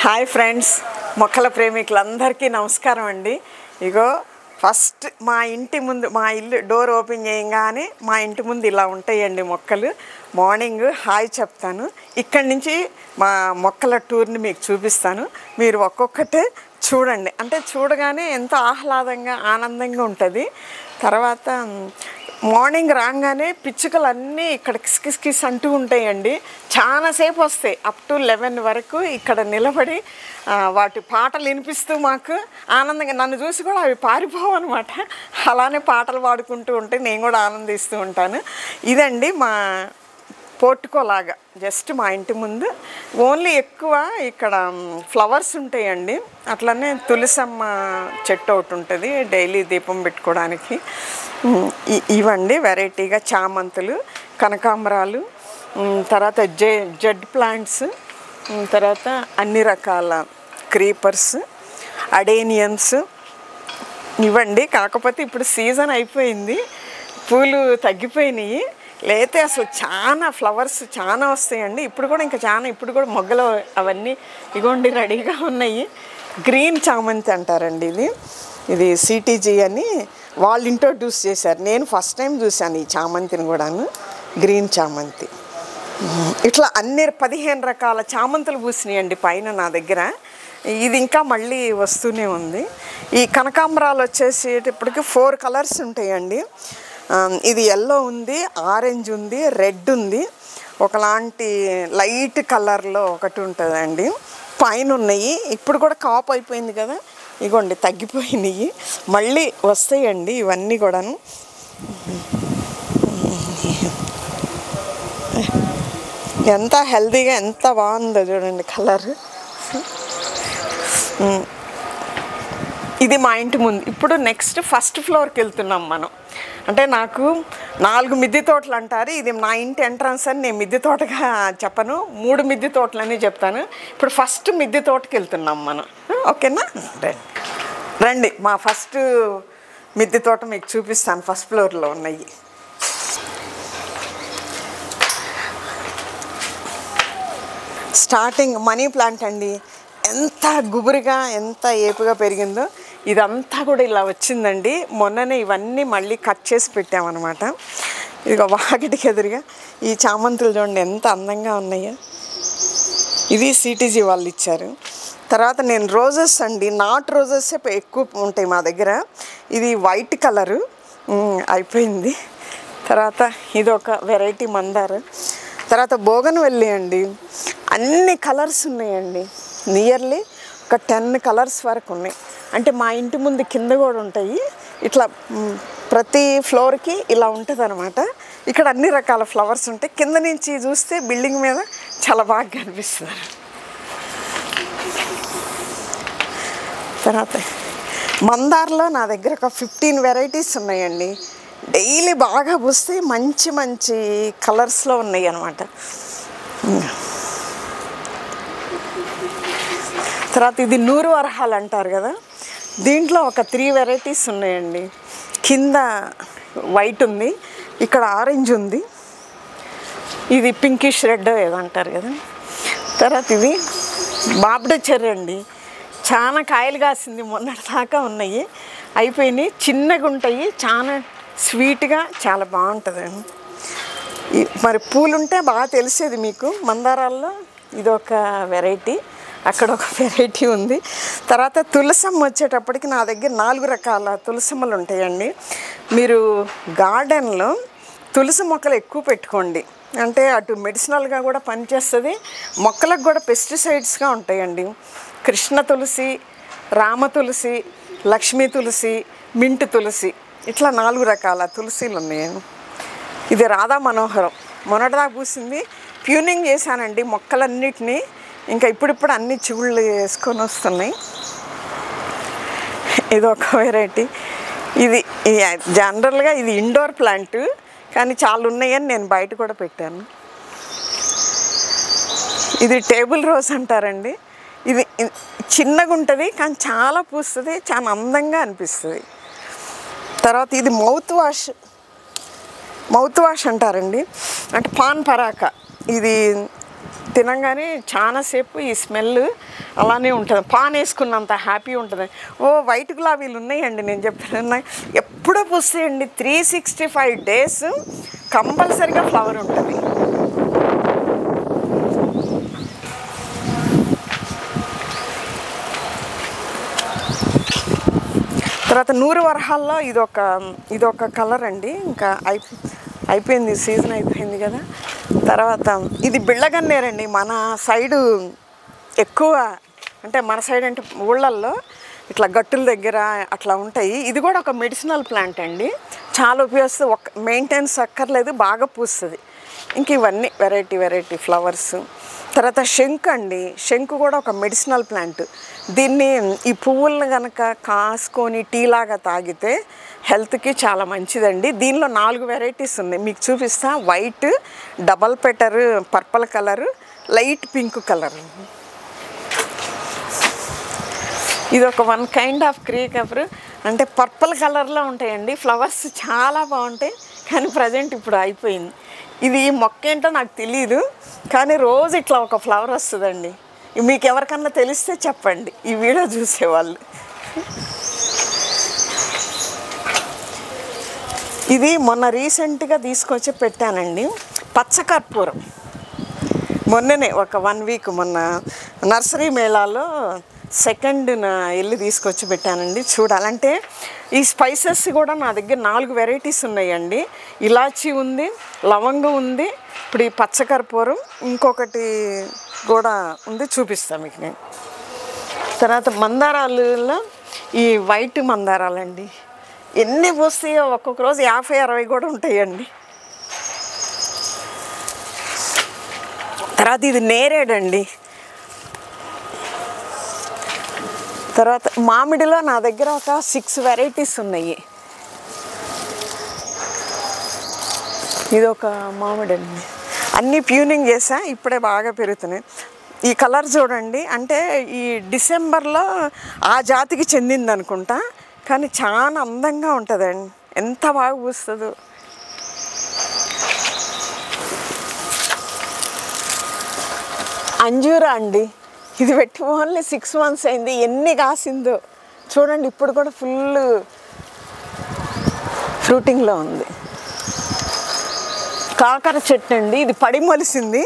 Hi friends, మొక్కల ప్రేమికులందరికీ నమస్కారం అండి. ఇగో ఫస్ట్ మా ఇంటి ముందు, మా ఇల్లు డోర్ ఓపెన్ చేయగానే మా ఇంటి ముందు ఇలా ఉంటాయండి మొక్కలు. మార్నింగ్ హాయ్ చెప్తాను. ఇక్కడి నుంచి మా మొక్కల టూర్ని మీకు చూపిస్తాను. మీరు ఒక్కొక్కటే చూడండి. అంటే చూడగానే ఎంతో ఆహ్లాదంగా ఆనందంగా ఉంటుంది. తర్వాత మార్నింగ్ రాగానే పిచ్చుకలు అన్నీ ఇక్కడ కిస్ అంటూ ఉంటాయండి. చాలాసేపు వస్తాయి, అప్ టు 11 వరకు ఇక్కడ నిలబడి వాటి పాటలు వినిపిస్తూ మాకు ఆనందంగా, నన్ను చూసి కూడా అవి పారిపోవు అనమాట. అలానే పాటలు పాడుకుంటూ ఉంటే నేను కూడా ఆనందిస్తూ ఉంటాను. ఇదండి మా పోర్టుకోలాగా జస్ట్ మా ఇంటి ముందు. ఓన్లీ ఎక్కువ ఇక్కడ ఫ్లవర్స్ ఉంటాయండి. అట్లనే తులసమ్మ చెట్టు ఒకటి ఉంటుంది డైలీ దీపం పెట్టుకోవడానికి. ఇవండి వెరైటీగా చామంతులు, కనకాంబరాలు, తర్వాత జెడ్ ప్లాంట్స్, తర్వాత అన్ని రకాల క్రీపర్స్, అడేనియమ్స్ ఇవ్వండి. కాకపోతే ఇప్పుడు సీజన్ అయిపోయింది, పూలు తగ్గిపోయినాయి. లేతే అసలు చాలా ఫ్లవర్స్ చాలా వస్తాయండి. ఇప్పుడు కూడా ఇంకా చాలా, ఇప్పుడు కూడా మొగ్గలు అవన్నీ ఇగోండి రెడీగా ఉన్నాయి. గ్రీన్ చామంతి అంటారండి ఇది సిటీజీ అని వాళ్ళు ఇంట్రొడ్యూస్ చేశారు. నేను ఫస్ట్ టైం చూశాను ఈ చామంతిని కూడాను, గ్రీన్ చామంతి. ఇట్లా అన్ని 15 రకాల చామంతులు పూసినాయండి పైన నా దగ్గర. ఇది ఇంకా మళ్ళీ వస్తూనే ఉంది. ఈ కనకాంబరాలు వచ్చేసేటప్పటికి 4 కలర్స్ ఉంటాయండి. ఇది ఎల్లో ఉంది, ఆరెంజ్ ఉంది, రెడ్ ఉంది, ఒకలాంటి లైట్ కలర్లో ఒకటి ఉంటుందండి. పైన ఉన్నాయి. ఇప్పుడు కూడా కాపు అయిపోయింది కదా, ఇగోండి తగ్గిపోయినాయి, మళ్ళీ వస్తాయండి ఇవన్నీ కూడాను. ఎంత హెల్తీగా ఎంత బాగుందో చూడండి కలర్. ఇది మా ఇంటి ముందు. ఇప్పుడు నెక్స్ట్ ఫస్ట్ ఫ్లోర్కి వెళ్తున్నాం మనం. అంటే నాకు 4 మిద్దె తోటలు అంటారు. ఇది నా ఇంటి ఎంట్రన్స్ అని నేను మిద్దె తోటగా చెప్పను, 3 మిద్దె తోటలని చెప్తాను. ఇప్పుడు ఫస్ట్ మిద్దె తోటకి వెళ్తున్నాం మనం. ఓకేనా? రండి, మా ఫస్ట్ మిద్దె తోట మీకు చూపిస్తాను. ఫస్ట్ ఫ్లోర్లో ఉన్నాయి. స్టార్టింగ్ మనీ ప్లాంట్ అండి. ఎంత గుబురుగా ఎంత ఏపుగా పెరిగిందో. ఇదంతా కూడా ఇలా వచ్చిందండి. మొన్ననే ఇవన్నీ మళ్ళీ కట్ చేసి పెట్టామన్నమాట. ఇదిగో వాకిటికి ఎదురుగా ఈ చామంతులు చూడండి ఎంత అందంగా ఉన్నాయో. ఇది సిటీజీ వాళ్ళు ఇచ్చారు. తర్వాత నేను రోజెస్ అండి, నాట్ రోజెస్ ఎక్కువ ఉంటాయి మా దగ్గర. ఇది వైట్ కలరు అయిపోయింది. తర్వాత ఇది ఒక వెరైటీ మందార. తర్వాత బోగన్వెల్లి అండి. అన్ని కలర్స్ ఉన్నాయండి. నియర్లీ ఒక 10 కలర్స్ వరకు ఉన్నాయి. అంటే మా ఇంటి ముందు కింద కూడా ఉంటాయి. ఇట్లా ప్రతి ఫ్లోర్కి ఇలా ఉంటుంది అనమాట. ఇక్కడ అన్ని రకాల ఫ్లవర్స్ ఉంటాయి. కింద నుంచి చూస్తే బిల్డింగ్ మీద చాలా బాగా కనిపిస్తుంది. తర్వాత మందార్లో నా దగ్గర ఒక 15 వెరైటీస్ ఉన్నాయండి. డైలీ బాగా పూస్తే మంచి మంచి కలర్స్లో ఉన్నాయి అన్నమాట. తర్వాత ఇది నూరు వరహాలు అంటారు కదా, దీంట్లో ఒక 3 వెరైటీస్ ఉన్నాయండి. కింద వైట్ ఉంది, ఇక్కడ ఆరెంజ్ ఉంది, ఇది పింకిష్ రెడ్ ఏదో అంటారు కదా. తర్వాత ఇది బాబ్డా చెర్రీ అండి. చాలా కాయలు కాసింది, మొన్నటి దాకా ఉన్నాయి, అయిపోయినాయి. చిన్నగా ఉంటాయి, చాలా స్వీట్గా చాలా బాగుంటుందండి. మరి పూలుంటే బాగా తెలిసేది మీకు మందారాల్లో. ఇదొక వెరైటీ, అక్కడ ఒక వెరైటీ ఉంది. తర్వాత తులసమ్మ వచ్చేటప్పటికి నా దగ్గర 4 రకాల తులసమ్మలు ఉంటాయండి. మీరు గార్డెన్లో తులసి మొక్కలు ఎక్కువ పెట్టుకోండి. అంటే అటు మెడిసినల్గా కూడా పనిచేస్తుంది, మొక్కలకు కూడా పెస్టిసైడ్స్గా ఉంటాయండి. కృష్ణ తులసి, రామ తులసి, లక్ష్మీ తులసి, మింట్ తులసి, ఇట్లా 4 రకాల తులసిలు ఉన్నాయండి. ఇది రాధా మనోహరం, మొన్నటిదాకా పూసింది. ప్యూనింగ్ చేశానండి మొక్కలన్నిటినీ. ఇంకా ఇప్పుడిప్పుడు అన్ని చిగుళ్ళు వేసుకొని వస్తున్నాయి. ఇది ఒక వెరైటీ. ఇది జనరల్గా ఇది ఇండోర్ ప్లాంట్, కానీ చాలా ఉన్నాయని నేను బయట కూడా పెట్టాను. ఇది టేబుల్ రోజ్ అంటారండి. ఇది చిన్నగా ఉంటుంది కానీ చాలా పూస్తుంది, చాలా అందంగా అనిపిస్తుంది. తర్వాత ఇది మౌత్ వాష్ అంటారండి. అంటే పాన్ పరాక. ఇది తినంగానే చాలాసేపు ఈ స్మెల్ అలానే ఉంటుంది, పాన్ వేసుకున్నంత హ్యాపీ ఉంటుంది. వైట్ గులాబీలు ఉన్నాయండి, నేను చెప్పిన ఎప్పుడో పూస్తాయండి. 365 days కంపల్సరీగా ఫ్లవర్ ఉంటుంది. తర్వాత నూరు వరహాల్లో ఇదొక కలర్ అండి. ఇంకా అయిపోయింది, సీజన్ అయిపోయింది కదా. తర్వాత ఇది బిళ్ళగన్నేరండి. మన సైడు ఎక్కువ, అంటే మన సైడ్ అంటే ఊళ్ళల్లో ఇట్లా గట్టుల దగ్గర అట్లా ఉంటాయి. ఇది కూడా ఒక మెడిసినల్ ప్లాంట్ అండి, చాలా ఉపయోగిస్తుంది. మెయింటెనెన్స్ అక్కర్లేదు, బాగా పూస్తుంది. ఇంక ఇవన్నీ వెరైటీ ఫ్లవర్స్. తర్వాత శంకు అండి, శంకు కూడా ఒక మెడిసినల్ ప్లాంట్. దీన్ని ఈ పువ్వులను కనుక కాసుకొని టీ లాగా తాగితే హెల్త్కి చాలా మంచిదండి. దీనిలో 4 వెరైటీస్ ఉన్నాయి, మీకు చూపిస్తా. White, double petal, purple colour, light pink colour. ఇది ఒక వన్ కైండ్ ఆఫ్ క్రీకఫర్, అంటే పర్పుల్ కలర్లో ఉంటాయండి. ఫ్లవర్స్ చాలా బాగుంటాయి, కానీ ప్రజెంట్ ఇప్పుడు అయిపోయింది. ఇది మొక్క ఏంటో నాకు తెలియదు, కానీ రోజు ఇట్లా ఒక ఫ్లవర్ వస్తుందండి. మీకు ఎవరికన్నా తెలిస్తే చెప్పండి, ఈ వీడియో చూసేవాళ్ళు. ఇది మొన్న రీసెంట్గా తీసుకొచ్చి పెట్టానండి, పచ్చకర్పూరం. మొన్ననే ఒక 1 week మొన్న నర్సరీ మేళాలో సెకండ్న వెళ్ళి తీసుకొచ్చి పెట్టానండి. చూడాలంటే ఈ స్పైసెస్ కూడా నా దగ్గర 4 వెరైటీస్ ఉన్నాయండి. ఇలాచీ ఉంది, లవంగం ఉంది, ఇప్పుడు ఈ పచ్చకర్పూరం, ఇంకొకటి కూడా ఉంది, చూపిస్తాను మీకు నేను. తర్వాత మందారాలలో ఈ వైట్ మందారాలండి, ఎన్ని పూస్తాయో, ఒక్కొక్క రోజు 50-60 కూడా ఉంటాయండి. తర్వాత ఇది నేరేడండి. తర్వాత మామిడిలో నా దగ్గర ఒక 6 వెరైటీస్ ఉన్నాయి. ఇది ఒక మామిడి అండి, అన్నీ ప్యూనింగ్ చేసా, ఇప్పుడే బాగా పెరుగుతున్నాయి. ఈ కలర్ చూడండి, అంటే ఈ డిసెంబర్లో ఆ జాతికి చెందింది అనుకుంటా, కానీ చాలా అందంగా ఉంటుందండి, ఎంత బాగా పూస్తుందో. అంజూరా అండి, ఇది పెట్టి ఓన్లీ 6 months అయింది, ఎన్ని కాసిందో చూడండి. ఇప్పుడు కూడా ఫుల్ ఫ్రూటింగ్లో ఉంది. కాకర చెట్టు అండి, ఇది పడి మొలిసింది,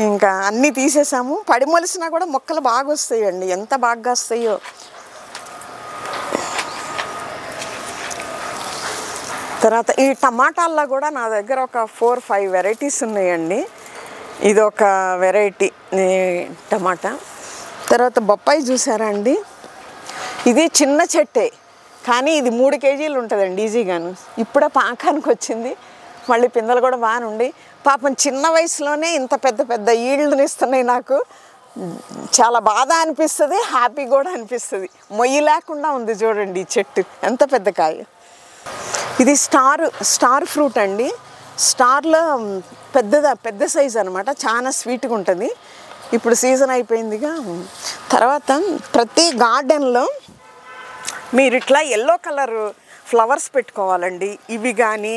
ఇంకా అన్నీ తీసేసాము. పడి మొలిసినా కూడా మొక్కలు బాగా వస్తాయండి, ఎంత బాగా వస్తాయో. తర్వాత ఈ టమాటాల్లో కూడా నా దగ్గర ఒక 4-5 వెరైటీస్ ఉన్నాయండి. ఇదొక వెరైటీ టమాటా. తర్వాత బొప్పాయి చూసారా అండి, ఇది చిన్న చెట్టే, కానీ ఇది 3 kgs ఉంటుందండి ఈజీగాను. ఇప్పుడే పాకానికి వచ్చింది, మళ్ళీ పిందెలు కూడా బాగానే ఉండి. పాపం చిన్న వయసులోనే ఇంత పెద్ద ఈల్డ్ని ఇస్తున్నాయి. నాకు చాలా బాధ అనిపిస్తుంది, హ్యాపీ కూడా అనిపిస్తుంది. మొయ్యి లేకుండా ఉంది చూడండి ఈ చెట్టు, ఎంత పెద్ద కాయ. ఇది స్టార్ ఫ్రూట్ అండి. స్టార్లో పెద్ద సైజు అనమాట, చాలా స్వీట్గా ఉంటుంది. ఇప్పుడు సీజన్ అయిపోయిందిగా. తర్వాత ప్రతి గార్డెన్లో మీరు ఇట్లా ఎల్లో కలర్ ఫ్లవర్స్ పెట్టుకోవాలండి. ఇవి కానీ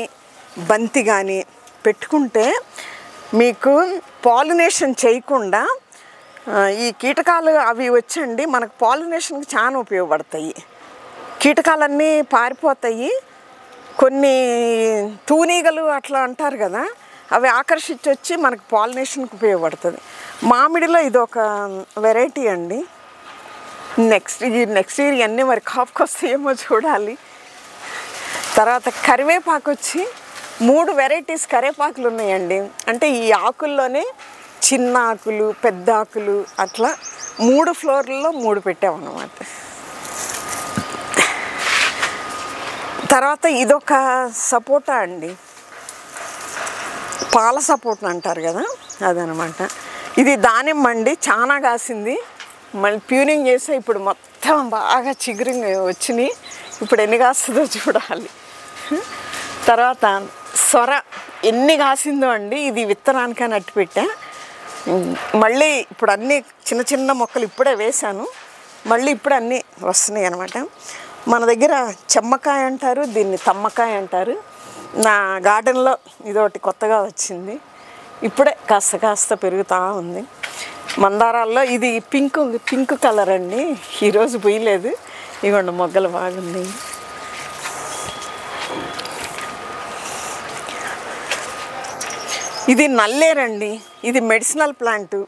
బంతి కానీ పెట్టుకుంటే మీకు పాలినేషన్ చేయకుండా ఈ కీటకాలు అవి వచ్చండి మనకు పాలినేషన్కి చాలా ఉపయోగపడతాయి. కీటకాలన్నీ పారిపోతాయి. కొన్ని తూనీగలు అట్లా అంటారు కదా, అవి ఆకర్షించి వచ్చి మనకు పాలినేషన్కి ఉపయోగపడుతుంది. మామిడిలో ఇది ఒక వెరైటీ అండి. నెక్స్ట్ ఇయర్ ఇవన్నీ మరి కాపుకి వస్తాయేమో చూడాలి. తర్వాత కరివేపాకు వచ్చి 3 వెరైటీస్ కరివేపాకులు ఉన్నాయండి. అంటే ఈ ఆకుల్లోనే చిన్న ఆకులు, పెద్ద ఆకులు అట్లా 3 ఫ్లోర్లలో 3 పెట్టామన్నమాట. తర్వాత ఇదొక సపోటా అండి, పాల సపోటా అంటారు కదా అదనమాట. ఇది దానిమ్మ అండి, చాలా కాసింది, మళ్ళీ ప్యూనింగ్ చేస్తే ఇప్పుడు మొత్తం బాగా చిగురింగ్ వచ్చినాయి. ఇప్పుడు ఎన్ని కాస్తుందో చూడాలి. తర్వాత సొర ఎన్ని కాసిందో అండి, ఇది విత్తనానికని అట్టు పెట్టా. మళ్ళీ ఇప్పుడు అన్నీ చిన్న మొక్కలు ఇప్పుడే వేశాను, మళ్ళీ ఇప్పుడు అన్నీ వస్తున్నాయి అన్నమాట. మన దగ్గర చెమ్మకాయ అంటారు, దీన్ని తమ్మకాయ అంటారు. నా గార్డెన్లో ఇదొకటి కొత్తగా వచ్చింది. ఇప్పుడే కాస్త పెరుగుతూ ఉంది. మందారాల్లో ఇది పింక్ కలర్ అండి, ఈరోజు పోయలేదు. ఇవ్వండి మొగ్గలు బాగున్నాయి. ఇది నల్లేరండి, ఇది మెడిసినల్ ప్లాంట్.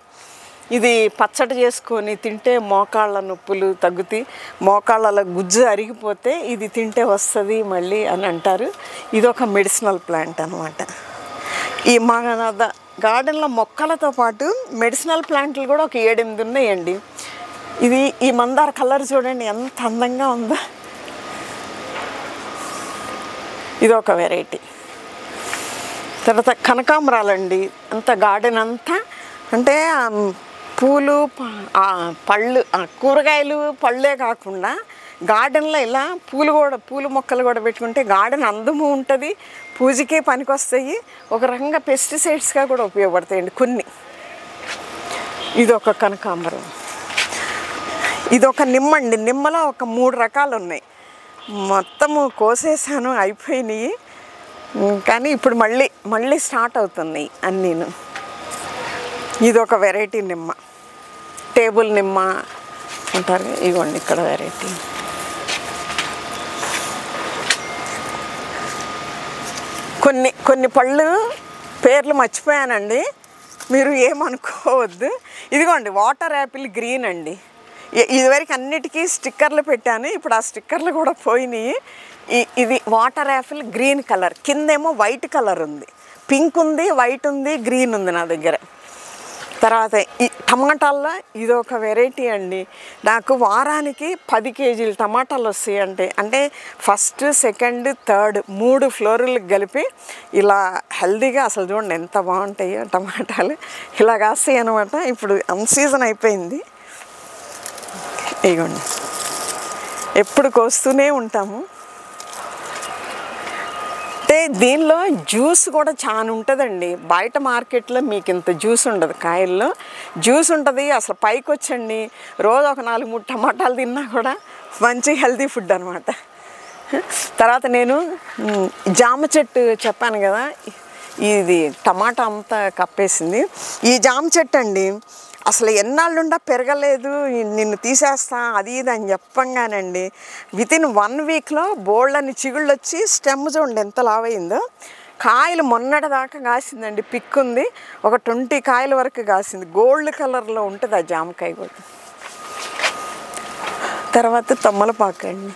ఇది పచ్చడి చేసుకొని తింటే మోకాళ్ళ నొప్పులు తగ్గుతాయి, మోకాళ్ళ గుజ్జు అరిగిపోతే ఇది తింటే వస్తుంది మళ్ళీ అని అంటారు. ఇది ఒక మెడిసినల్ ప్లాంట్ అనమాట. ఈ మా గార్డెన్లో మొక్కలతో పాటు మెడిసినల్ ప్లాంట్లు కూడా ఒక 7-8 ఉన్నాయండి. ఇది ఈ మందార కలర్ చూడండి ఎంత అందంగా ఉందో. ఇది ఒక వెరైటీ. తర్వాత కనకాంబరాలండి, అంత గార్డెన్ అంతా అంటే పూలు పళ్ళు కూరగాయలు పళ్ళే కాకుండా గార్డెన్లో ఇలా పూల మొక్కలు కూడా పెట్టుకుంటే గార్డెన్ అందము ఉంటుంది, పూజకే పనికొస్తాయి, ఒక రకంగా పెస్టిసైడ్స్గా కూడా ఉపయోగపడతాయండి కొన్ని. ఇదొక కనకాంబరం. ఇదొక నిమ్మ అండి, నిమ్మలో ఒక 3 రకాలు ఉన్నాయి. మొత్తము కోసేసాను, అయిపోయినాయి, కానీ ఇప్పుడు మళ్ళీ స్టార్ట్ అవుతున్నాయి అన్నీను. ఇదొక వెరైటీ నిమ్మ, టేబుల్ నిమ్మ అంటారు. ఇవ్వండి ఇక్కడ వెరైటీ. కొన్ని పళ్ళు పేర్లు మర్చిపోయానండి, మీరు ఏమనుకోవద్దు. ఇదిగోండి వాటర్ యాపిల్ గ్రీన్ అండి. ఇదివరకు అన్నిటికీ స్టిక్కర్లు పెట్టాను, ఇప్పుడు ఆ స్టిక్కర్లు కూడా పోయినాయి. ఇది వాటర్ యాపిల్ గ్రీన్ కలర్, కిందేమో వైట్ కలర్ ఉంది, పింక్ ఉంది, వైట్ ఉంది, గ్రీన్ ఉంది నా దగ్గర. తర్వాత ఈ టమాటాల్లో ఇదొక వెరైటీ అండి. నాకు వారానికి 10 కేజీలు టమాటాలు వస్తాయి. అంటే ఫస్ట్, సెకండ్, థర్డ్ 3 ఫ్లోర్లకు కలిపి ఇలా హెల్దీగా అసలు చూడండి ఎంత బాగుంటాయో టమాటాలు. ఇలా కాస్తాయి అనమాట. ఇప్పుడు అన్సీజన్ అయిపోయింది. ఇగోండి ఎప్పుడు కోస్తూనే ఉంటాము. అంటే దీనిలో జ్యూస్ కూడా చాలా ఉంటుందండి. బయట మార్కెట్లో మీకు ఇంత జ్యూస్ ఉండదు, కాయల్లో జ్యూస్ ఉంటుంది. అసలు పైకి వచ్చండి రోజు ఒక 4-3 టమాటాలు తిన్నా కూడా మంచి హెల్తీ ఫుడ్ అనమాట. తర్వాత నేను జామ చెట్టు చెప్పాను కదా, ఇది టమాటా అంతా కప్పేసింది. ఈ జామ చెట్టు అండి అసలు ఎన్నాళ్ళుండా పెరగలేదు, నిన్ను తీసేస్తా అది ఇది అని చెప్పంగానండి వితిన్ 1 వీక్లో బోల్డని చిగుళ్ళు వచ్చి స్టెమ్ చూడండి ఎంత లావైందో. కాయలు మొన్నటిదాకా కాసిందండి, పిక్కుంది, ఒక 20 కాయల వరకు కాసింది. గోల్డ్ కలర్లో ఉంటుంది ఆ జామకాయ కూడా. తర్వాత తమ్మలపాకు అండి.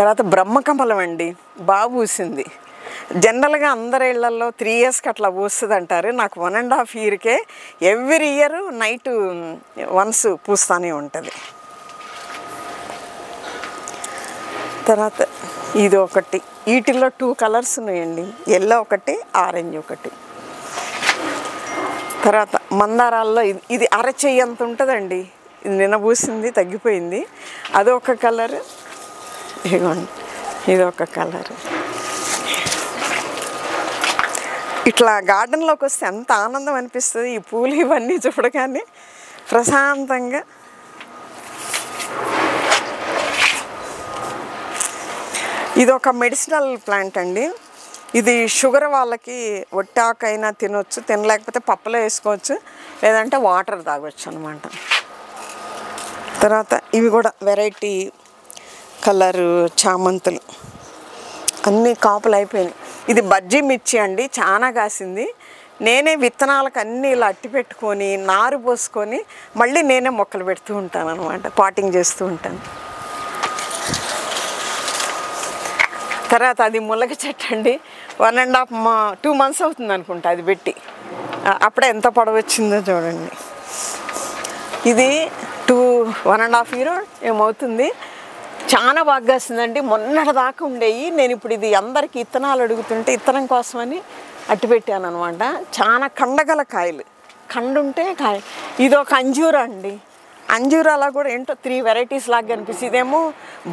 తర్వాత బ్రహ్మకమలం అండి, బాగా పూసింది. జనరల్గా అందరి ఇళ్లలో 3 ఇయర్స్కి అట్లా పూస్తుంది అంటారు. నాకు 1.5 ఇయర్కే ఎవ్రీ ఇయర్ నైట్ వన్స్ పూస్తూనే ఉంటుంది. తర్వాత ఇది ఒకటి, వీటిల్లో 2 కలర్స్ ఉన్నాయండి, ఎల్లో ఒకటి, ఆరెంజ్ ఒకటి. తర్వాత మందారాల్లో ఇది అరచెయ్యి అంత ఉంటుందండి, ఇది నిన్న పూసింది తగ్గిపోయింది, అదొక కలర్. ఇదిగోండి ఇదొక కలర్. ఇట్లా గార్డెన్లోకి వస్తే ఎంత ఆనందం అనిపిస్తుంది, ఈ పూలు ఇవన్నీ చూడగానే ప్రశాంతంగా. ఇది ఒక మెడిసినల్ ప్లాంట్ అండి. ఇది షుగర్ వాళ్ళకి ఒట్టాకైనా తినొచ్చు, తినలేకపోతే పప్పులో వేసుకోవచ్చు, లేదంటే వాటర్ తాగొచ్చు అనమాట. తర్వాత ఇవి కూడా వెరైటీ కలరు చామంతులు, అన్నీ కాపులు అయిపోయినాయి. ఇది బజ్జీ మిర్చి అండి, చాలా కాసింది. నేనే విత్తనాలకు అన్నీ ఇలా అట్టి పెట్టుకొని నారు పోసుకొని మళ్ళీ నేనే మొక్కలు పెడుతూ ఉంటాను అనమాట, పాటింగ్ చేస్తూ ఉంటాను. తర్వాత అది ములగ చెట్టు అండి, 2 months అవుతుంది అనుకుంటా అది పెట్టి, అప్పుడే ఎంత పొడవు వచ్చిందో చూడండి. ఇది 1.5 year ఏమవుతుంది, చాలా బాగా కాసిందండి. మొన్నటి దాకా ఉండేవి, నేను ఇప్పుడు ఇది అందరికీ ఇత్తనాలు అడుగుతుంటే ఇత్తనం కోసమని అట్టి పెట్టాను అనమాట. చాలా కండగల కాయలు, కండుంటే కాయ. ఇది ఒక అంజూరా అండి, అంజూరాలో కూడా ఏంటో 3 వెరైటీస్ లాగా కనిపిస్తుంది. ఇదేమో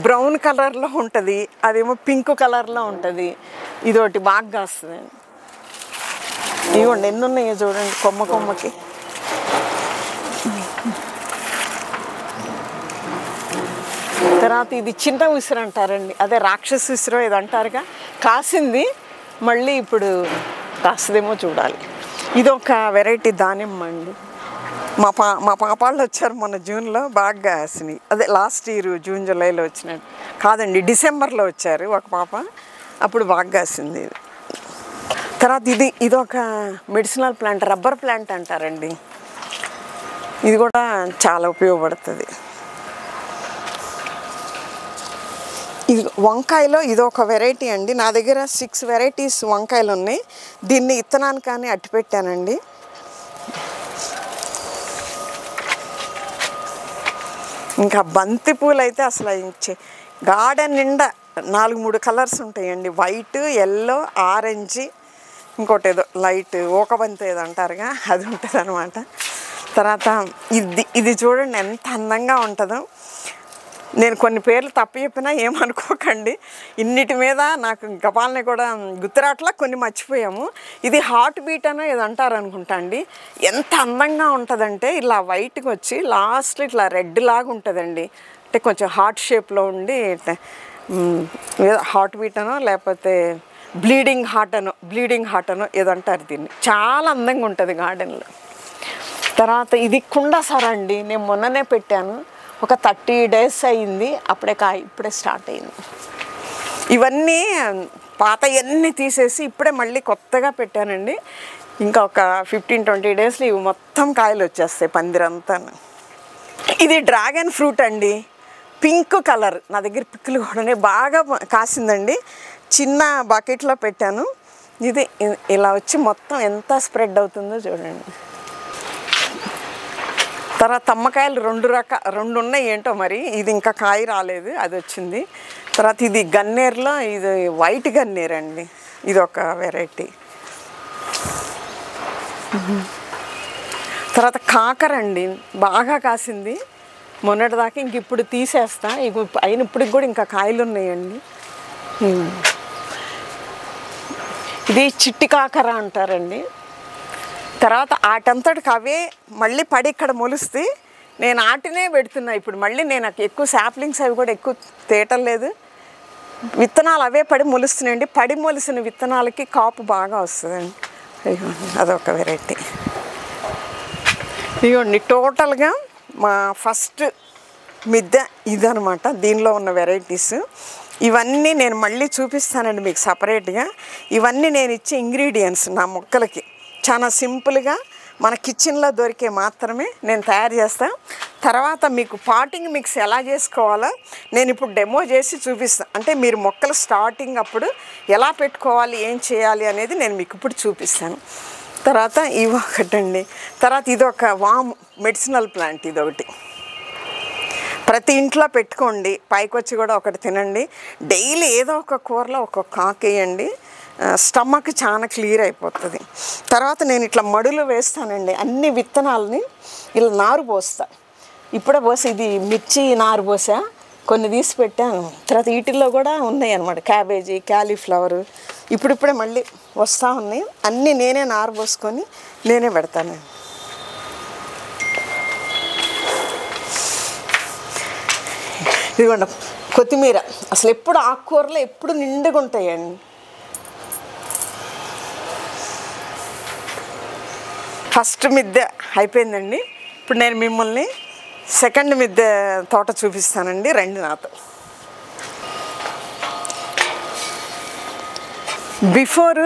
బ్రౌన్ కలర్లో ఉంటుంది, అదేమో పింక్ కలర్లో ఉంటుంది. ఇదొకటి బాగా కాస్తుంది. ఇవ్వండి ఎన్ని ఉన్నాయో చూడండి కొమ్మకి. తర్వాత ఇది చిన్న ఉసిరు అంటారండి, అదే రాక్షస ఉసిరో ఇది అంటారుగా, కాసింది మళ్ళీ ఇప్పుడు కాస్తదేమో చూడాలి. ఇదొక వెరైటీ దానిమ్మ అండి. మా పాపాళ్ళు వచ్చారు మొన్న జూన్లో, బాగా కాసినాయి. అదే లాస్ట్ ఇయర్ జూన్ జూలైలో వచ్చినట్టు కాదండి, డిసెంబర్లో వచ్చారు ఒక పాప, అప్పుడు బాగా కాసింది. తర్వాత ఇదొక మెడిసినల్ ప్లాంట్, రబ్బర్ ప్లాంట్ అంటారండి. ఇది కూడా చాలా ఉపయోగపడుతుంది. ఇది వంకాయలో ఇదొక వెరైటీ అండి. నా దగ్గర 6 వెరైటీస్ వంకాయలు ఉన్నాయి. దీన్ని ఇత్తనాన్ని కానీ అట్టి పెట్టానండి. ఇంకా బంతి పూలు అయితే అసలు గార్డెన్ నిండా 4-3 కలర్స్ ఉంటాయండి. వైట్, ఎల్లో, ఆరెంజ్, ఇంకోటి ఏదో లైట్ ఓకబంతి ఏదో అంటారుగా, అది ఉంటుంది అనమాట. తర్వాత ఇది చూడండి ఎంత అందంగా ఉంటుందో. నేను కొన్ని పేర్లు తప్పు చెప్పినా ఏమనుకోకండి. ఇన్నిటి మీద నాకు గపాలని కూడా గుర్తురాట్లా, కొన్ని మర్చిపోయాము. ఇది హార్ట్ బీట్ అనో ఏదో అంటారు అనుకుంటా అండి. ఎంత అందంగా ఉంటుందంటే ఇలా వైట్కి వచ్చి లాస్ట్ ఇట్లా రెడ్ లాగా ఉంటుందండి. అంటే కొంచెం హార్ట్ షేప్లో ఉండి హార్ట్ బీట్ అనో లేకపోతే బ్లీడింగ్ హార్ట్ అనో ఏదో అంటారు దీన్ని. చాలా అందంగా ఉంటుంది గార్డెన్లో. తర్వాత ఇది కుండసర అండి. నేను మొన్ననే పెట్టాను, ఒక 30 days అయింది, ఇప్పుడే స్టార్ట్ అయింది. ఇవన్నీ పాత అన్నీ తీసేసి ఇప్పుడే మళ్ళీ కొత్తగా పెట్టానండి. ఇంకా ఒక 15-20 daysలో ఇవి మొత్తం కాయలు వచ్చేస్తాయి పందిరంతా. ఇది డ్రాగన్ ఫ్రూట్ అండి, పింక్ కలర్. నా దగ్గర పిక్కులు కూడా బాగా కాసిందండి. చిన్న బకెట్లో పెట్టాను. ఇది ఇలా వచ్చి మొత్తం ఎంత స్ప్రెడ్ అవుతుందో చూడండి. తర్వాత తమ్మకాయలు 2 ఉన్నాయి, ఏంటో మరి. ఇది ఇంకా కాయ రాలేదు, అది వచ్చింది. తర్వాత ఇది గన్నేరులో ఇది వైట్ గన్నేరు అండి, ఇది ఒక వెరైటీ. తర్వాత కాకర అండి, బాగా కాసింది మొన్నటిదాకా. ఇంక ఇప్పుడు తీసేస్తా. అయినప్పటికి కూడా ఇంకా కాయలు ఉన్నాయండి. ఇది చిట్టి కాకర అంటారండి. తర్వాత ఆటంతటికి అవే మళ్ళీ పడి ఇక్కడ మొలుస్తే నేను ఆటినే పెడుతున్నా. ఇప్పుడు మళ్ళీ నేను ఎక్కువ శాప్లింగ్స్ అవి కూడా ఎక్కువ తేటం లేదు. విత్తనాలు అవే పడి మొలుస్తున్నాయండి. పడి మొలిసిన విత్తనాలకి కాపు బాగా వస్తుందండి. అదొక వెరైటీ. ఇదిగోండి టోటల్గా మా ఫస్ట్ మిద్దె ఇదనమాట. దీనిలో ఉన్న వెరైటీస్ ఇవన్నీ నేను మళ్ళీ చూపిస్తానండి మీకు సపరేట్గా. ఇవన్నీ నేను ఇచ్చే ఇంగ్రీడియంట్స్ నా మొక్కలకి చాలా సింపుల్గా మన కిచెన్లో దొరికే మాత్రమే నేను తయారు చేస్తాను. తర్వాత మీకు పాటింగ్ మిక్స్ ఎలా చేసుకోవాలో నేను ఇప్పుడు డెమో చేసి చూపిస్తాను. అంటే మీరు మొక్కలు స్టార్టింగ్ అప్పుడు ఎలా పెట్టుకోవాలి, ఏం చేయాలి అనేది నేను మీకు ఇప్పుడు చూపిస్తాను. తర్వాత ఇవి ఒకటండి. తర్వాత ఇదొక వామ్ మెడిసినల్ ప్లాంట్, ఇదొకటి. ప్రతి ఇంట్లో పెట్టుకోండి, పైకి వచ్చి కూడా ఒకటి తినండి. డైలీ ఏదో ఒక కూరలో ఒక్కొక్క ఆకు వేయండి, స్టమక్ చాలా క్లియర్ అయిపోతుంది. తర్వాత నేను ఇట్లా మడులు వేస్తానండి. అన్ని విత్తనాలని ఇలా నారు పోస్తా. ఇప్పుడే పోసి ఇది మిర్చి నారు పోసా, కొన్ని తీసి పెట్టాను. తర్వాత వీటిల్లో కూడా ఉన్నాయి అన్నమాట, క్యాబేజీ, క్యాలీఫ్లవర్ ఇప్పుడిప్పుడే మళ్ళీ వస్తూ ఉన్నాయి. అన్నీ నేనే నారు పోసుకొని నేనే పెడతాను. ఇదిగోండి కొత్తిమీర. అసలు ఎప్పుడు ఆకుకూరలు ఎప్పుడు నిండుగా ఉంటాయండి. ఫస్ట్ మిద్దె అయిపోయిందండి. ఇప్పుడు నేను మిమ్మల్ని సెకండ్ మిద్దె తోట చూపిస్తానండి. రండి నాతో. బిఫోర్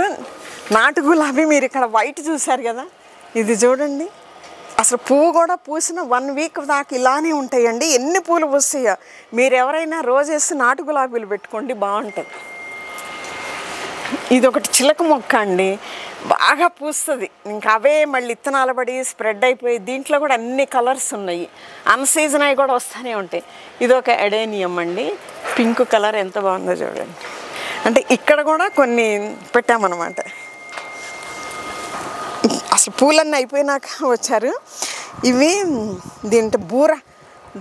నాటు గులాబీ మీరు ఇక్కడ వైట్ చూశారు కదా, ఇది చూడండి. అసలు పువ్వు కూడా పూసిన 1 week దాకా ఇలానే ఉంటాయండి. ఎన్ని పూలు పూస్తాయో. మీరు ఎవరైనా రోజు వేసి నాటు గులాబీలు పెట్టుకోండి, బాగుంటుంది. ఇది ఒకటి చిలక మొక్క అండి, బాగా పూస్తుంది. ఇంకా అవే మళ్ళీ ఇత్తనాలు పడి స్ప్రెడ్ అయిపోయి దీంట్లో కూడా అన్ని కలర్స్ ఉన్నాయి. అన్సీజన్ అవి కూడా వస్తూనే ఉంటాయి. ఇది ఒక ఎడేనియం అండి, పింక్ కలర్ ఎంత బాగుందో చూడండి. అంటే ఇక్కడ కూడా కొన్ని పెట్టామన్నమాట. అసలు పూలన్నీ అయిపోయినాక వచ్చారు. ఇవి దీంట్లో బూర,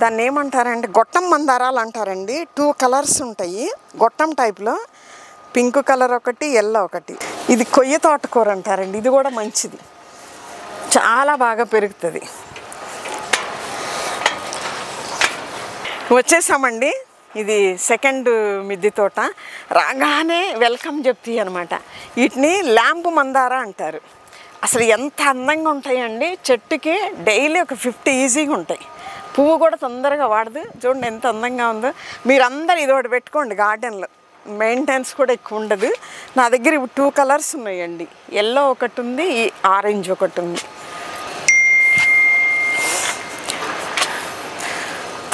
దాన్ని ఏమంటారంటే గొట్టం మందారాలు అంటారండి. 2 కలర్స్ ఉంటాయి గొట్టం టైప్లో, పింక్ కలర్ ఒకటి, ఎల్లో ఒకటి. ఇది కొయ్య తోటకూర అంటారండి. ఇది కూడా మంచిది, చాలా బాగా పెరుగుతుంది. వచ్చేసామండి. ఇది సెకండ్ మిద్దె తోట. రాగానే వెల్కమ్ చెప్తాయి అనమాట. వీటిని ల్యాంప్ మందార అంటారు. అసలు ఎంత అందంగా ఉంటాయండి. చెట్టుకి డైలీ ఒక 50 ఈజీగా ఉంటాయి. పువ్వు కూడా తొందరగా వాడదు. చూడండి ఎంత అందంగా ఉందో. మీరందరూ ఇది ఒకటి పెట్టుకోండి గార్డెన్లో. మెయింటెనెన్స్ కూడా ఎక్కువ ఉండదు. నా దగ్గర ఇప్పుడు 2 కలర్స్ ఉన్నాయండి. ఎల్లో ఒకటి ఉంది, ఈ ఆరెంజ్ ఒకటి ఉంది.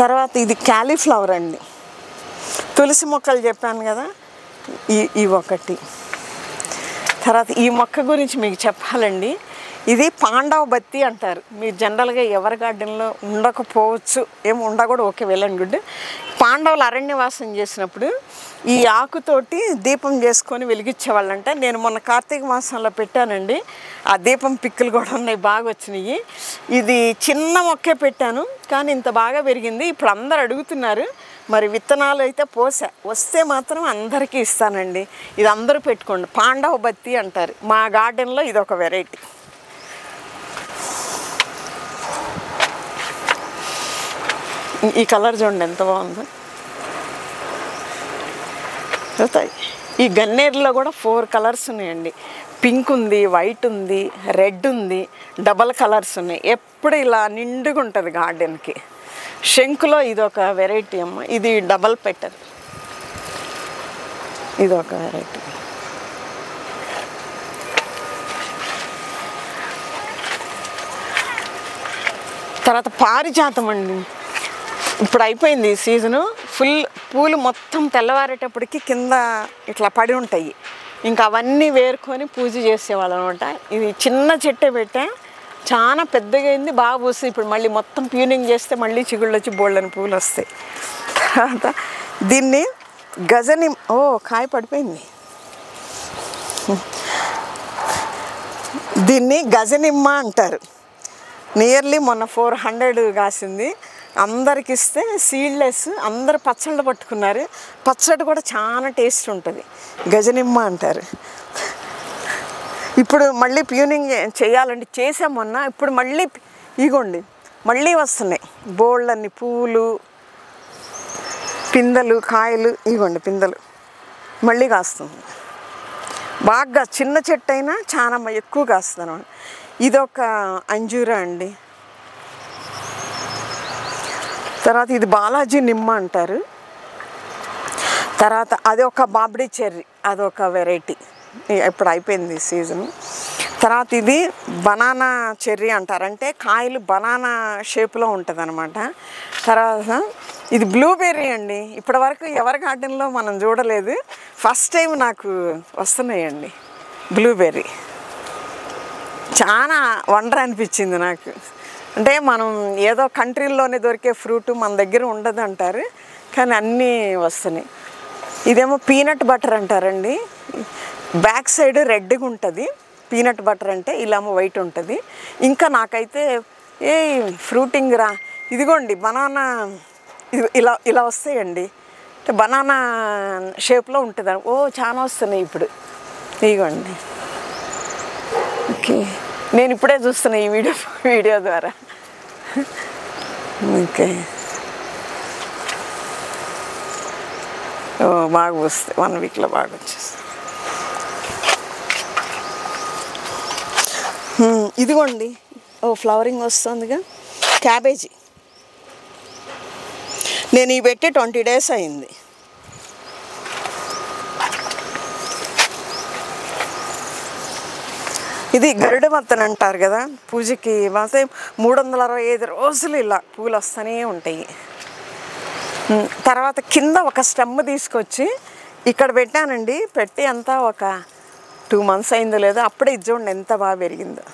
తర్వాత ఇది క్యాలీఫ్లవర్ అండి. తులసి మొక్కలు చెప్పాను కదా, ఈ ఒకటి. తర్వాత ఈ మొక్క గురించి మీకు చెప్పాలండి. ఇది పాండవ బత్తి అంటారు. మీరు జనరల్గా ఎవరి గార్డెన్లో ఉండకపోవచ్చు, ఏమి ఉండకూడదు, ఓకే, వెల్ అండ్ గుడ్. పాండవులు అరణ్యవాసం చేసినప్పుడు ఈ ఆకుతోటి దీపం చేసుకొని వెలిగించేవాళ్ళంట. నేను మొన్న కార్తీక మాసంలో పెట్టానండి. ఆ దీపం పిక్కులు కూడా ఉన్నాయి, బాగా వచ్చినాయి. ఇది చిన్న మొక్కే పెట్టాను, కానీ ఇంత బాగా పెరిగింది. ఇప్పుడు అందరు అడుగుతున్నారు. మరి విత్తనాలు అయితే వస్తే మాత్రం అందరికీ ఇస్తానండి. ఇది అందరూ పెట్టుకోండి. పాండవ బత్తి అంటారు. మా గార్డెన్లో ఇది ఒక వెరైటీ. ఈ కలర్ చూడండి ఎంత బాగుందో. ఈ గన్నేరులో కూడా 4 కలర్స్ ఉన్నాయండి. పింక్ ఉంది, వైట్ ఉంది, రెడ్ ఉంది, డబల్ కలర్స్ ఉన్నాయి. ఎప్పుడు ఇలా నిండుగా ఉంటుంది గార్డెన్కి. శంకులో ఇది ఒక వెరైటీ అమ్మ. ఇది డబల్ పెట్టర్, ఇది ఒక వెరైటీ. తర్వాత పారిజాతం అండి. ఇప్పుడు అయిపోయింది ఈ సీజను. ఫుల్ పూలు మొత్తం తెల్లవారేటప్పటికి కింద ఇట్లా పడి ఉంటాయి. ఇంకా అవన్నీ వేరుకొని పూజ చేసేవాళ్ళు అనమాట. ఇది చిన్న చెట్టే పెట్టా, చాలా పెద్దగా అయింది, బాగా పూస్తుంది. ఇప్పుడు మళ్ళీ మొత్తం ప్యూనింగ్ చేస్తే మళ్ళీ చిగుళ్ళు వచ్చి బోళ్ళని పూలు వస్తాయి. తర్వాత దీన్ని కాయ పడిపోయింది. దీన్ని గజనిమ్మ అంటారు. నియర్లీ మొన్న 400 కాసింది. అందరికి ఇస్తే సీడ్లెస్, అందరు పచ్చళ్ళు పట్టుకున్నారు. పచ్చడి కూడా చాలా టేస్ట్ ఉంటుంది. గజనిమ్మ అంటారు. ఇప్పుడు మళ్ళీ ప్యూనింగ్ చేయాలండి. చేసాం మొన్న. ఇప్పుడు మళ్ళీ ఇగోండి మళ్ళీ వస్తున్నాయి బోళ్ళన్ని పువ్వులు, పిందెలు, కాయలు. ఇగోండి పిందెలు మళ్ళీ కాస్తుంది. బాగా చిన్న చెట్టు అయినా చాలా ఎక్కువ కాస్తుంది అన్నమాట. ఇదొక అంజూరా అండి. తర్వాత ఇది బాలాజీ నిమ్మ అంటారు. తర్వాత అది ఒక బాబ్డీ చెర్రీ, అదొక వెరైటీ. ఇప్పుడు అయిపోయింది సీజను. తర్వాత ఇది బనానా చెర్రీ అంటారు. అంటే కాయలు బనానా షేప్లో ఉంటుంది అనమాట. తర్వాత ఇది బ్లూబెర్రీ అండి. ఇప్పటివరకు ఎవరి గార్డెన్లో మనం చూడలేదు. ఫస్ట్ టైం నాకు వస్తున్నాయండి బ్లూబెర్రీ. చాలా వండర్ అనిపించింది నాకు. అంటే మనం ఏదో కంట్రీల్లోనే దొరికే ఫ్రూట్ మన దగ్గర ఉండదు అంటారు, కానీ అన్నీ వస్తున్నాయి. ఇదేమో పీనట్ బటర్ అంటారండి. బ్యాక్ సైడ్ రెడ్గా ఉంటుంది పీనట్ బటర్ అంటే, ఇలామో వైట్ ఉంటుంది. ఇంకా నాకైతే ఫ్రూటింగ్ రా, ఇదిగోండి బనానా, ఇలా ఇలా వస్తాయండి. అంటే బనానా షేప్లో ఉంటుంది. చాలా వస్తున్నాయి ఇప్పుడు. ఇదిగోండి. ఓకే, నేను ఇప్పుడే చూస్తున్నా ఈ వీడియో ద్వారా. ఓకే, బాగా వస్తాయి. 1 వీక్లో బాగా వచ్చేస్తాయి. ఇదిగోండి ఫ్లవరింగ్ వస్తుందిగా, క్యాబేజీ. నేను ఇవి పెట్టి 20 డేస్ అయింది. ఇది గరుడ మత్తని అంటారు కదా, పూజకి మాత్రం 365 రోజులు ఇలా పూలు వస్తూనే ఉంటాయి. తర్వాత కింద ఒక స్టెమ్ తీసుకొచ్చి ఇక్కడ పెట్టానండి. పెట్టి అంతా ఒక 2 మంత్స్ అయిందో లేదో, అప్పుడే ఇది చూడండి ఎంత బాగా పెరిగిందో.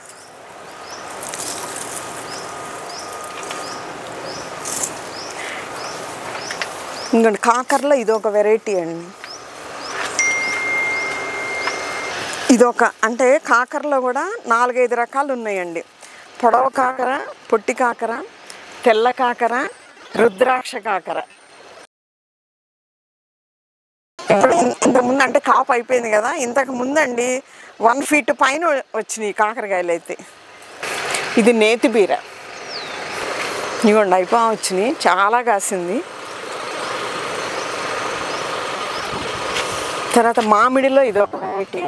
ఇంకోండి కాకరలో ఇదొక వెరైటీ అండి. ఇదొక అంటే కాకరలో కూడా 4-5 రకాలు ఉన్నాయండి. పొడవ కాకర, పొట్టి కాకర, తెల్ల కాకర, రుద్రాక్ష కాకర. ఇంతకుముందు అంటే కాపు అయిపోయింది కదా, ఇంతకు ముందండి 1 ఫీట్ పైన వచ్చినాయి కాకరకాయలు అయితే. ఇది నేతి బీర. ఇవ్వండి అయిపో వచ్చినాయి, చాలా కాసింది. తర్వాత మామిడిలో ఇది ఒక వెరైటీ,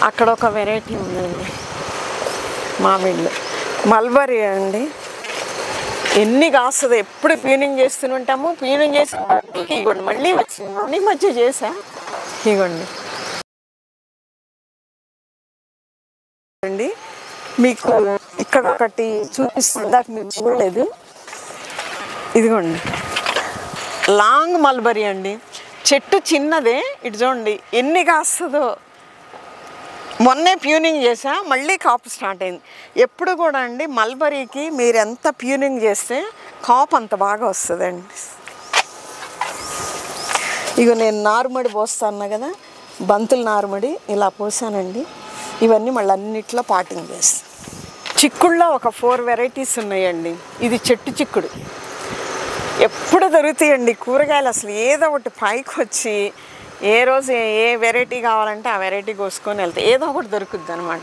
అక్కడ ఒక వెరైటీ ఉందండి మామిడిలో. మల్బరీ అండి, ఎన్ని కాస్తుంది, ఎప్పుడు ప్యూనింగ్ చేస్తూనే ఉంటాము. ప్యూనింగ్ చేసి ఇగోండి మళ్ళీ వచ్చింది, మళ్ళీ మధ్య చేసా. ఇగోండి అండి, మీకు ఇక్కడ ఒకటి చూపిస్తుందా, మీరు చూడలేదు. ఇదిగోండి లాంగ్ మల్బరీ అండి, చెట్టు చిన్నదే. ఇటు చూడండి ఎన్ని కాస్తుందో. మొన్నే ప్యూనింగ్ చేసా, మళ్ళీ కాపు స్టార్ట్ అయింది. ఎప్పుడు కూడా అండి మల్బరీకి మీరు ఎంత ప్యూనింగ్ చేస్తే కాపు అంత బాగా వస్తుందండి. ఇగో నేను నారుమడి పోస్తాను కదా, బంతులు నారుమడి ఇలా పోసానండి. ఇవన్నీ మళ్ళీ అన్నిట్లో పాటింగ్ చేస్తాను. చిక్కుడులో ఒక 4 వెరైటీస్ ఉన్నాయండి. ఇది చెట్టు చిక్కుడు, ఎప్పుడు దొరుకుతాయండి కూరగాయలు. అసలు ఏదో ఒకటి పైకి వచ్చి ఏ రోజు ఏ వెరైటీ కావాలంటే ఆ వెరైటీ కోసుకొని వెళ్తాయి, ఏదో ఒకటి దొరుకుద్ది అనమాట.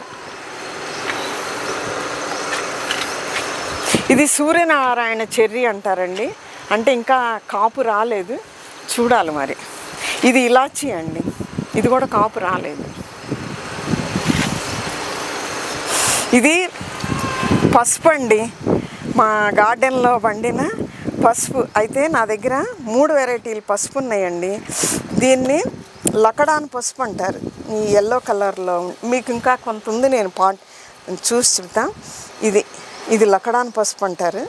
ఇది సూర్యనారాయణ చెర్రీ అంటారండి, అంటే ఇంకా కాపు రాలేదు, చూడాలి మరి. ఇది ఇలాచీ అండి, ఇది కూడా కాపు రాలేదు. ఇది పసుపు అండి, మా గార్డెన్లో పండిన పసుపు. అయితే నా దగ్గర 3 వెరైటీలు పసుపు ఉన్నాయండి. దీన్ని లకడాన్ పసుపు అంటారు, ఈ ఎల్లో కలర్లో. మీకు ఇంకా కొంత ఉంది, నేను చూసి చెప్తా. ఇది లకడాన్ పసుపు అంటారు,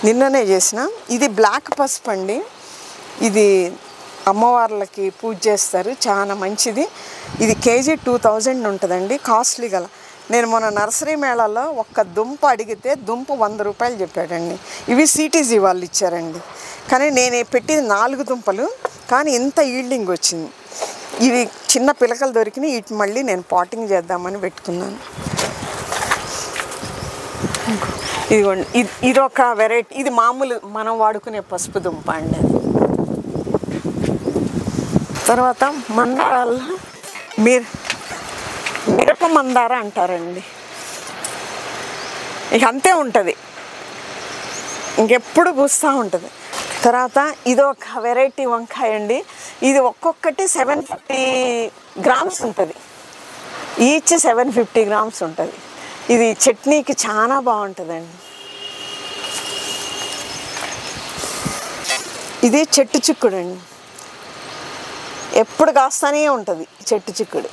నిన్ననే చేసిన. ఇది బ్లాక్ పసుపు అండి, ఇది అమ్మవార్లకి పూజ చేస్తారు, చాలా మంచిది. ఇది కేజీ 2000 ఉంటుందండి, కాస్ట్లీ గల. నేను మొన్న నర్సరీ మేళాలో ఒక్క దుంప అడిగితే దుంప 100 రూపాయలు చెప్పాడండి. ఇవి సిటీజీ వాళ్ళు ఇచ్చారండి, కానీ నేను పెట్టింది 4 దుంపలు, కానీ ఇంత ఈల్డింగ్ వచ్చింది. ఇవి చిన్న పిలకలు దొరికినాయి, వీటి మళ్ళీ నేను పాటింగ్ చేద్దామని పెట్టుకున్నాను. ఇదిగోండి, ఇది ఒక వెరైటీ. ఇది మామూలు మనం వాడుకునే పసుపు దుంప అండి. తర్వాత మందారాల్లో మిరప మందార అంటారండి. ఇక అంతే ఉంటుంది, ఇంకెప్పుడు పూస్తూ ఉంటుంది. తర్వాత ఇది ఒక వెరైటీ వంకాయ అండి, ఇది ఒక్కొక్కటి 750 గ్రామ్స్ ఉంటుంది, ఈచ్ 750 గ్రామ్స్ ఉంటుంది. ఇది చట్నీకి చాలా బాగుంటుందండి. ఇది చెట్టు చిక్కుడు అండి, ఎప్పుడు కాస్తూనే ఉంటుంది చెట్టు చిక్కుడు.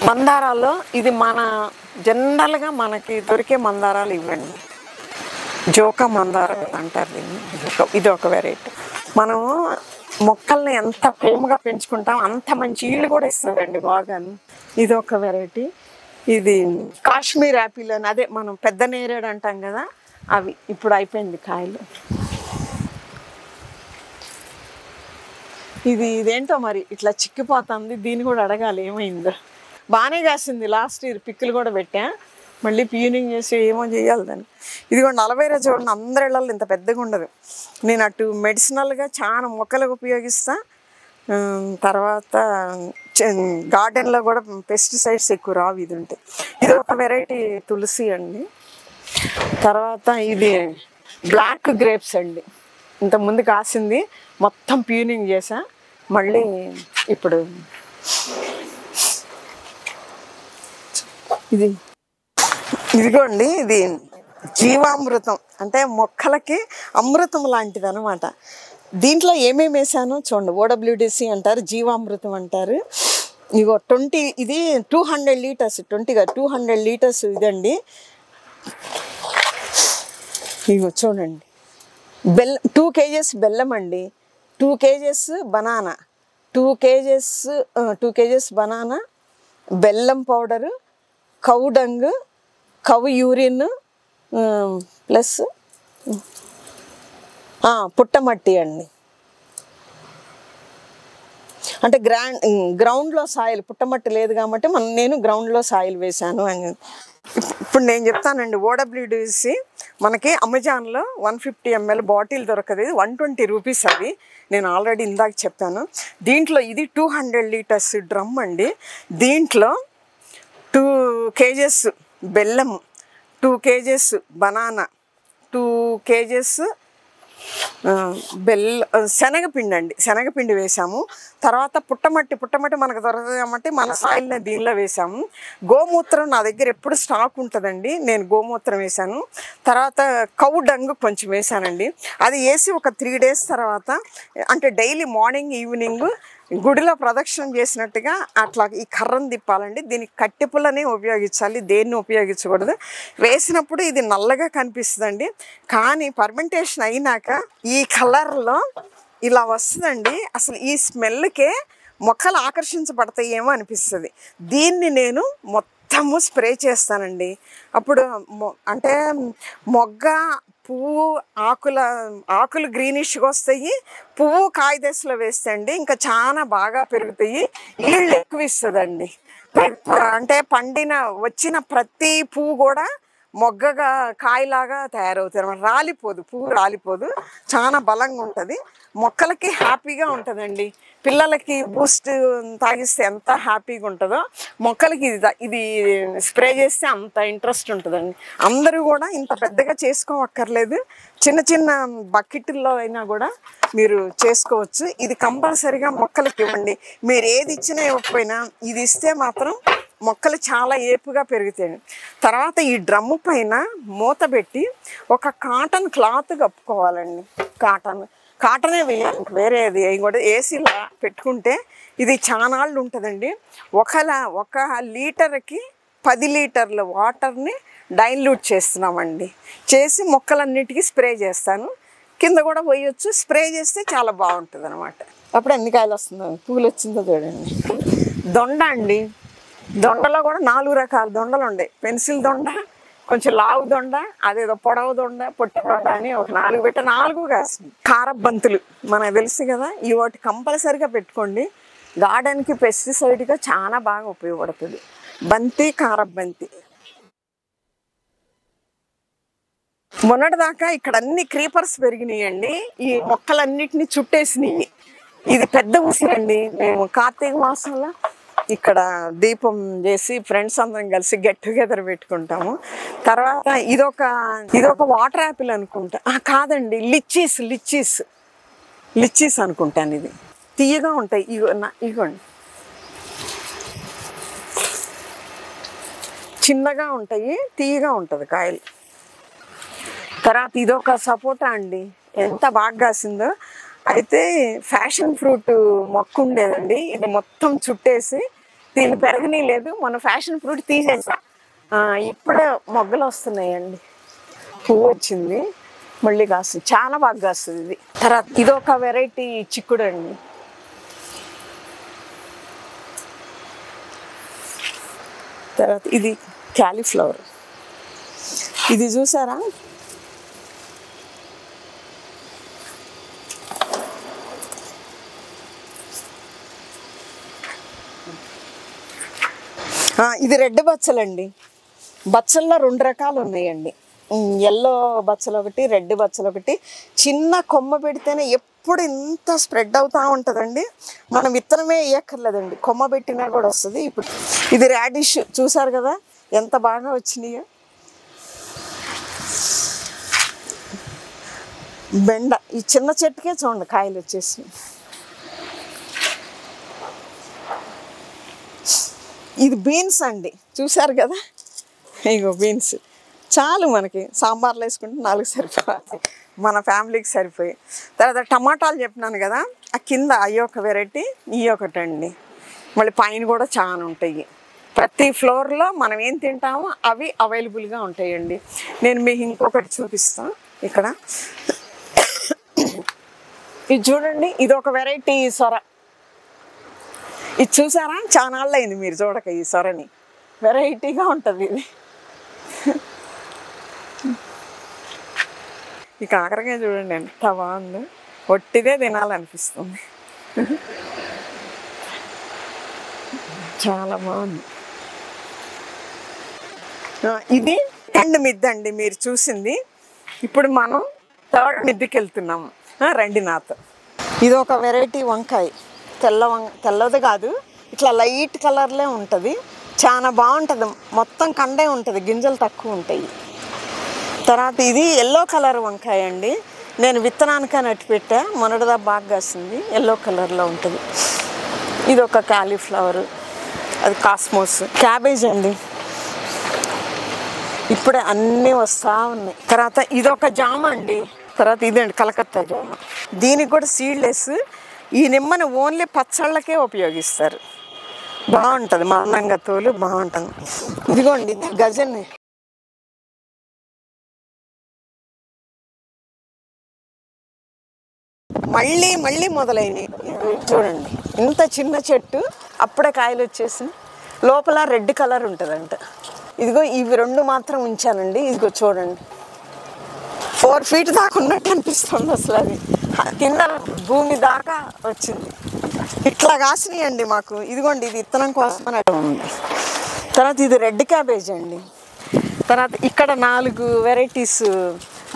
మందారాల్లో ఇది మన జనరల్గా మనకి దొరికే మందారాలు ఇవ్వండి, జోకా మందారం అంటారు దీన్ని. ఇది ఒక వెరైటీ. మనము మొక్కల్ని ఎంత ప్రేమగా పెంచుకుంటాం అంత మంచి ఈళ్ళు కూడా ఇస్తుందండి బాగా. ఇది ఒక వెరైటీ. ఇది కాశ్మీర్ యాపిల్ అని, అదే మనం పెద్ద నేరేడు అంటాం కదా, అవి ఇప్పుడు అయిపోయింది కాయలు. ఇదేంటో మరి ఇట్లా చిక్కిపోతుంది, దీన్ని కూడా అడగాలి ఏమైందో. బాగానే కాసింది, లాస్ట్ ఇయర్ పిక్కులు కూడా పెట్టా, మళ్ళీ ప్యూనింగ్ చేసి ఏమో చేయాలి దాన్ని. ఇది కూడా 40 రోజు చూడండి, అందరి ఇళ్ళల్లో ఇంత పెద్దగా ఉండదు. నేను అటు మెడిసినల్గా చాలా మొక్కలకు ఉపయోగిస్తా, తర్వాత గార్డెన్లో కూడా పెస్టిసైడ్స్ ఎక్కువ రావు. ఇది ఉంటే ఇది ఒక వెరైటీ తులసి అండి. తర్వాత ఇది బ్లాక్ గ్రేప్స్ అండి, ఇంతకుముందు కాసింది, మొత్తం ప్యూనింగ్ చేసా, మళ్ళీ ఇప్పుడు ఇదిగోండి. ఇది జీవామృతం, అంటే మొక్కలకి అమృతం లాంటిది అనమాట. దీంట్లో ఏమేమి వేసానో చూడండి, OWDC అంటారు, జీవామృతం అంటారు. ఇగో 20, ఇది 200 లీటర్స్, 200 లీటర్స్ ఇదండి. ఇగో చూడండి, 2 kgs బెల్లం అండి, 2 kgs బనానా, 2 kgs బనానా, బెల్లం powder, cow dung, cow urine, plus పుట్టమట్టి అండి. అంటే గ్రౌండ్లో సాయిల్, పుట్టమట్టి లేదు కాబట్టి నేను గ్రౌండ్లో సాయిల్ వేశాను అని. ఇప్పుడు నేను చెప్తానండి, OWDC మనకి అమెజాన్లో 150 ml బాటిల్ దొరకదు, 120 రూపీస్ అది, నేను ఆల్రెడీ ఇందాక చెప్పాను. దీంట్లో ఇది 200 లీటర్స్ డ్రమ్ అండి. దీంట్లో 2 kgs బెల్లం, 2 kgs బనానా, 2 kgs శనగపిండి అండి, శనగపిండి వేసాము. తర్వాత పుట్టమట్టి మనకు దొరకదు కాబట్టి మన సాయిల్ని దీనిలో వేసాము. గోమూత్రం నా దగ్గర ఎప్పుడు స్టాక్ ఉంటుందండి, నేను గోమూత్రం వేసాను. తర్వాత కౌ డంగు కొంచెం వేసానండి. అది వేసి ఒక 3 days తర్వాత, అంటే డైలీ మార్నింగ్ ఈవినింగ్ గుడిలో ప్రదక్షిణం చేసినట్టుగా అట్లా ఈ కర్రను తిప్పాలండి. దీనికి కట్టెపుల్లనే ఉపయోగించాలి, దేన్ని ఉపయోగించకూడదు. వేసినప్పుడు ఇది నల్లగా కనిపిస్తుందండి, కానీ ఫర్మెంటేషన్ అయినాక ఈ కలర్లో ఇలా వస్తుందండి. అసలు ఈ స్మెల్కే మొక్కలు ఆకర్షించబడతాయేమో అనిపిస్తుంది. దీన్ని నేను మొత్తము స్ప్రే చేస్తానండి. అప్పుడు అంటే మొగ్గ పువ్వు ఆకులు గ్రీనిష్గా వస్తాయి. పువ్వు కాయ దశలో వేస్తే అండి ఇంకా చాలా బాగా పెరుగుతాయి, నీళ్ళు ఎక్కువ ఇస్తుందండి. అంటే వచ్చిన ప్రతి పువ్వు కూడా మొగ్గగా కాయలాగా తయారవుతుంది అన్నమాట. రాలిపోదు, పువ్వు రాలిపోదు, చాలా బలంగా ఉంటుంది. మొక్కలకి హ్యాపీగా ఉంటుందండి. పిల్లలకి బూస్ట్ తాగిస్తే ఎంత హ్యాపీగా ఉంటుందో మొక్కలకి ఇది స్ప్రే చేస్తే అంత ఇంట్రెస్ట్ ఉంటుందండి. అందరూ కూడా ఇంత పెద్దగా చేసుకోవక్కర్లేదు, చిన్న చిన్న బకెట్లో అయినా కూడా మీరు చేసుకోవచ్చు. ఇది కంపల్సరీగా మొక్కలకి ఇవ్వండి. మీరు ఏది ఇచ్చినా ఇవ్వకపోయినా ఇది ఇస్తే మాత్రం మొక్కలు చాలా ఏపుగా పెరుగుతాయి. తర్వాత ఈ డ్రమ్ము పైన మూత పెట్టి ఒక కాటన్ క్లాత్ కప్పుకోవాలండి. కాటనే వేయాలి, వేరేది కూడా ఏసీలా పెట్టుకుంటే ఇది చానాళ్ళు ఉంటుందండి. ఒక లీటర్కి 10 లీటర్ల వాటర్ని డైల్యూట్ చేస్తున్నామండి. చేసి మొక్కలన్నిటికీ స్ప్రే చేస్తాను. కింద కూడా పోయొచ్చు, స్ప్రే చేస్తే చాలా బాగుంటుంది అనమాట. అప్పుడు ఎన్ని కాయలు వస్తుందో, పూలు వచ్చిందో చూడండి. దొండ అండి, దొండలో కూడా 4 రకాల దొండలు ఉన్నాయి. పెన్సిల్ దొండ, కొంచెం లావు దొండ, అదేదో పొడవు దొండ, పొట్టి దొండ అని ఒక 4 పెట్ట 4 కాస్తుంది. కారబంతులు మనకు తెలుసు కదా, ఈ వాటి కంపల్సరీగా పెట్టుకోండి. గార్డెన్కి పెస్టిసైడ్గా చాలా బాగా ఉపయోగపడుతుంది. బంతి, కారబంతి. మొన్నటిదాకా ఇక్కడ అన్ని క్రీపర్స్ పెరిగినాయండి, ఈ మొక్కలన్నిటిని చుట్టేసినాయి. ఇది పెద్ద ఉసిరండి. మేము కార్తీక మాసంలో ఇక్కడ దీపం చేసి ఫ్రెండ్స్ అందరం కలిసి గెట్ టుగెదర్ పెట్టుకుంటాము. తర్వాత ఇదొక వాటర్ యాపిల్ అనుకుంటా, కాదండి, లిచ్చీస్ అనుకుంటాను. ఇది తీయగా ఉంటాయి. ఇగోండి, చిన్నగా ఉంటాయి, తీయగా ఉంటుంది కాయలు. తర్వాత ఇదొక సపోటా అండి, ఎంత బాగా కాసిందో. అయితే ఫ్యాషన్ ఫ్రూట్ మొక్క ఉండేదండి, ఇది మొత్తం చుట్టేసి దీన్ని పెరగనీ లేదు. మన ఫ్యాషన్ ఫ్రూట్ తీసేసాం, ఇప్పుడే మొగ్గలు వస్తున్నాయండి. పువ్వు వచ్చింది, మళ్ళీ కాస్తుంది, చాలా బాగా కాస్తుంది ఇది. తర్వాత ఇదొక వెరైటీ చిక్కుడు అండి. తర్వాత ఇది క్యాలీఫ్లవర్. ఇది చూసారా, ఇది రెడ్ బచ్చలండి. బచ్చల్లో 2 రకాలు ఉన్నాయండి, ఎల్లో బచ్చలు ఒకటి, రెడ్ బచ్చలు ఒకటి. చిన్న కొమ్మ పెడితేనే ఎప్పుడు ఇంత స్ప్రెడ్ అవుతూ ఉంటుందండి. మనం విత్తనమే వేయక్కర్లేదండి, కొమ్మ పెట్టినా కూడా వస్తుంది. ఇప్పుడు ఇది రాడిష్, చూసారు కదా ఎంత బాగా వచ్చినాయో. బెండ, ఈ చిన్న చెట్టుకే చూడండి కాయలు వచ్చేసి. ఇది బీన్స్ అండి, చూసారు కదా, ఇగో బీన్స్. చాలు, మనకి సాంబార్లో వేసుకుంటే 4 సరిపోయి, మన ఫ్యామిలీకి సరిపోయి. తర్వాత టమాటాలు చెప్పినాను కదా, ఆ కింద అవి ఒక వెరైటీ, ఈ ఒకటి అండి. మళ్ళీ పైన కూడా చాలా ఉంటాయి. ప్రతి ఫ్లోర్లో మనం ఏం తింటామో అవి అవైలబుల్గా ఉంటాయండి. నేను మీకు ఇంకొకటి చూపిస్తాను ఇక్కడ. ఇది చూడండి, ఇది ఒక వెరైటీ సొర. ఇది చూసారా, చాలా నాళ్ళు అయింది మీరు చూడక ఈ సొరని. వెరైటీగా ఉంటుంది ఇది. ఈ కాకరకాయ చూడండి ఎంత బాగుంది, ఒట్టిదే తినాలనిపిస్తుంది, చాలా బాగుంది. ఇది 2 మిద్దె అండి మీరు చూసింది. ఇప్పుడు మనం 3rd మిద్దెకి వెళ్తున్నాము, రండి నాతో. ఇది ఒక వెరైటీ వంకాయ, తెల్లది కాదు, ఇట్లా లైట్ కలర్లే ఉంటుంది, చాలా బాగుంటుంది. మొత్తం కండే ఉంటుంది, గింజలు తక్కువ ఉంటాయి. తర్వాత ఇది ఎల్లో కలర్ వంకాయ అండి. నేను విత్తనానికని అట్టి పెట్టా, మొన్నటిదా బాగా కాసింది, ఎల్లో కలర్లో ఉంటుంది. ఇది ఒక కాలీఫ్లవర్, అది కాస్మోస్. క్యాబేజ్ అండి, ఇప్పుడే అన్నీ వస్తూ ఉన్నాయి. తర్వాత ఇదొక జామ అండి. తర్వాత ఇదండి కలకత్తా జామ. దీనికి కూడా సీడ్లెస్. ఈ నిమ్మని ఓన్లీ పచ్చళ్ళకే ఉపయోగిస్తారు. బాగుంటుంది, మందంగా తోలు బాగుంటుంది. ఇదిగోండి గజని. మళ్ళీ మళ్ళీ మొదలైనవి చూడండి. ఇంత చిన్న చెట్టు అప్పుడే కాయలు వచ్చేసి లోపల రెడ్ కలర్ ఉంటుందంట. ఇదిగో ఇవి 2 మాత్రం ఉంచానండి. ఇదిగో చూడండి, 4 feet దాకా ఉన్నట్టు అనిపిస్తుంది. అసలు అది కింద భూమి దాకా వచ్చింది. ఇట్లా కాసినాయండి మాకు. ఇదిగోండి ఇది విత్తనం కోసం ఉంది. తర్వాత ఇది రెడ్ క్యాబేజ్ అండి. తర్వాత ఇక్కడ 4 వెరైటీస్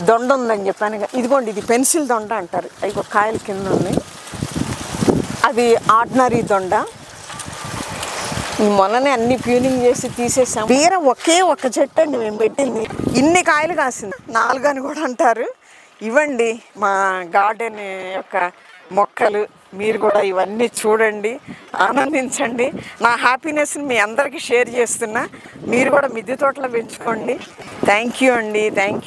దొండ ఉందని చెప్పాను. ఇదిగోండి ఇది పెన్సిల్ దొండ అంటారు. ఇగో కాయలు కింద ఉన్నాయి. అది ఆర్డినరీ దొండ. మొన్ననే అన్ని ప్యూనింగ్ చేసి తీసేసాం. బీర ఒకే ఒక చెట్టు అండి మేము పెట్టింది. ఇన్ని కాయలు కాసింది, 4 అని కూడా అంటారు. ఇవ్వండి మా గార్డెన్ యొక్క మొక్కలు. మీరు కూడా ఇవన్నీ చూడండి, ఆనందించండి. నా హ్యాపీనెస్ని మీ అందరికీ షేర్ చేస్తున్నా. మీరు కూడా మిద్దె తోటలో పెంచుకోండి. థ్యాంక్ యూ అండి, థ్యాంక్ యూ.